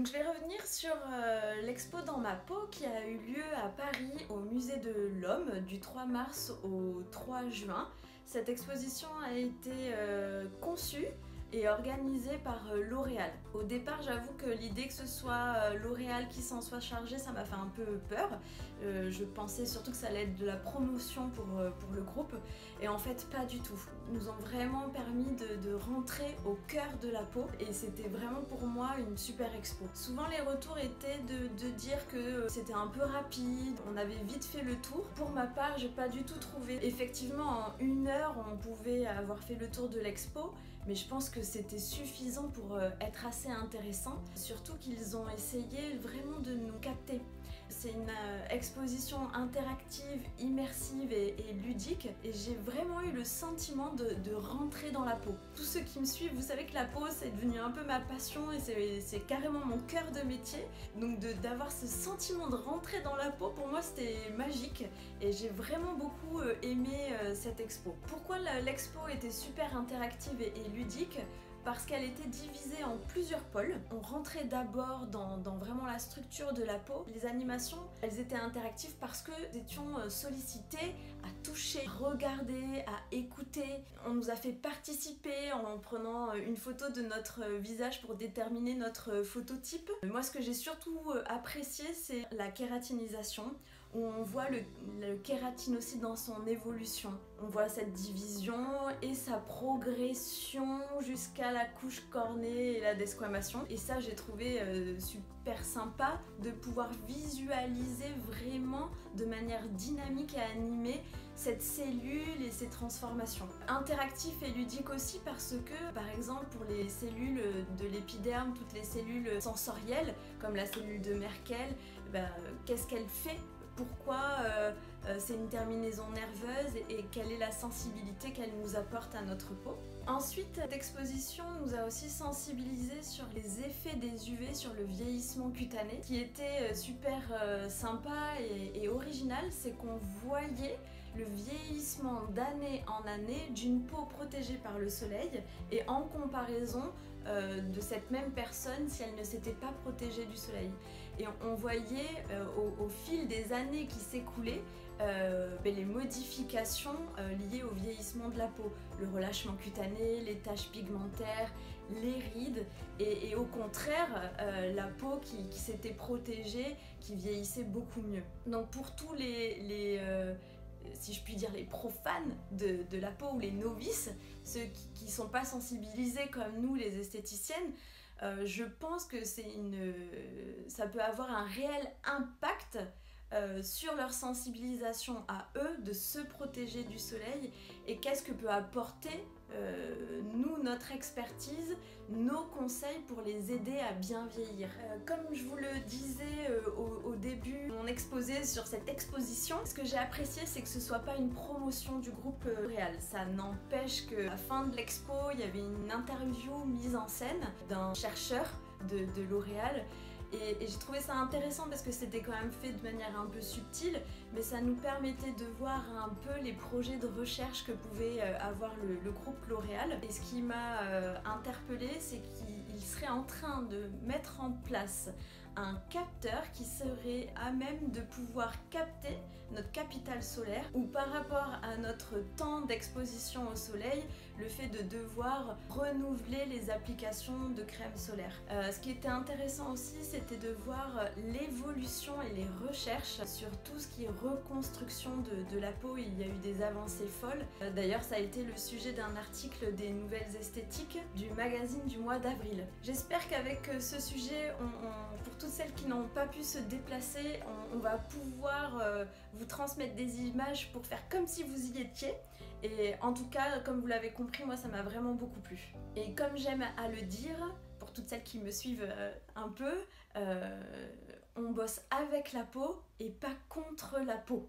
Donc je vais revenir sur l'expo dans ma peau qui a eu lieu à Paris au musée de l'Homme du 3 mars au 3 juin. Cette exposition a été conçue et organisée par L'Oréal. Au départ, j'avoue que l'idée que ce soit L'Oréal qui s'en soit chargé, ça m'a fait un peu peur. Je pensais surtout que ça allait être de la promotion pour le groupe, et en fait pas du tout. Ils nous ont vraiment permis de rentrer au cœur de la peau, et c'était vraiment pour moi une super expo. Souvent les retours étaient de dire que c'était un peu rapide, on avait vite fait le tour. Pour ma part, j'ai pas du tout trouvé. Effectivement, en 1 heure, on pouvait avoir fait le tour de l'expo, mais je pense que c'était suffisant pour être assez intéressant, surtout qu'ils ont essayé vraiment de nous capter. C'est une exposition interactive, immersive et ludique, et j'ai vraiment eu le sentiment de rentrer dans la peau. Tous ceux qui me suivent, vous savez que la peau c'est devenu un peu ma passion et c'est carrément mon cœur de métier, donc d'avoir ce sentiment de rentrer dans la peau, pour moi c'était magique, et j'ai vraiment beaucoup aimé cette expo. Pourquoi l'expo était super interactive et ludique ? Parce qu'elle était divisée en plusieurs pôles. On rentrait d'abord dans vraiment la structure de la peau. Les animations, elles étaient interactives parce que nous étions sollicités à toucher, à regarder, à écouter. On nous a fait participer en prenant une photo de notre visage pour déterminer notre phototype. Moi, ce que j'ai surtout apprécié, c'est la kératinisation, où on voit le kératinocyte dans son évolution. On voit cette division et sa progression jusqu'à la couche cornée et la desquamation. Et ça, j'ai trouvé super sympa de pouvoir visualiser vraiment de manière dynamique et animée cette cellule et ses transformations. Interactif et ludique aussi parce que, par exemple, pour les cellules de l'épiderme, toutes les cellules sensorielles, comme la cellule de Merkel, qu'est-ce qu'elle fait ? Pourquoi c'est une terminaison nerveuse et quelle est la sensibilité qu'elle nous apporte à notre peau. Ensuite, cette exposition nous a aussi sensibilisés sur les effets des UV sur le vieillissement cutané. Ce qui était super sympa et original, c'est qu'on voyait le vieillissement d'année en année d'une peau protégée par le soleil, et en comparaison de cette même personne si elle ne s'était pas protégée du soleil. Et on voyait au fil des années qui s'écoulaient les modifications liées au vieillissement de la peau, le relâchement cutané, les taches pigmentaires, les rides, et au contraire la peau qui s'était protégée, qui vieillissait beaucoup mieux. Donc pour tous si je puis dire, les profanes de la peau ou les novices, ceux qui ne sont pas sensibilisés comme nous les esthéticiennes, je pense que ça peut avoir un réel impact sur leur sensibilisation à eux, de se protéger du soleil, et qu'est-ce que peut apporter nous, notre expertise, nos conseils pour les aider à bien vieillir. Comme je vous le disais au début de mon exposé sur cette exposition, ce que j'ai apprécié, c'est que ce soit pas une promotion du groupe L'Oréal. Ça n'empêche qu'à la fin de l'expo, il y avait une interview mise en scène d'un chercheur de L'Oréal. Et j'ai trouvé ça intéressant parce que c'était quand même fait de manière un peu subtile, mais ça nous permettait de voir un peu les projets de recherche que pouvait avoir le groupe L'Oréal. Et ce qui m'a interpellée, c'est qu'il serait en train de mettre en place un capteur qui serait à même de pouvoir capter notre capital solaire, ou par rapport à notre temps d'exposition au soleil, le fait de devoir renouveler les applications de crème solaire. Ce qui était intéressant aussi, c'était de voir l'évolution et les recherches sur tout ce qui est reconstruction de la peau. Il y a eu des avancées folles. D'ailleurs, ça a été le sujet d'un article des Nouvelles Esthétiques du magazine du mois d'avril. J'espère qu'avec ce sujet, pour toutes celles qui n'ont pas pu se déplacer, on va pouvoir vous transmettre des images pour faire comme si vous y étiez. Et en tout cas, comme vous l'avez compris, moi ça m'a vraiment beaucoup plu. Et comme j'aime à le dire, pour toutes celles qui me suivent un peu, on bosse avec la peau et pas contre la peau.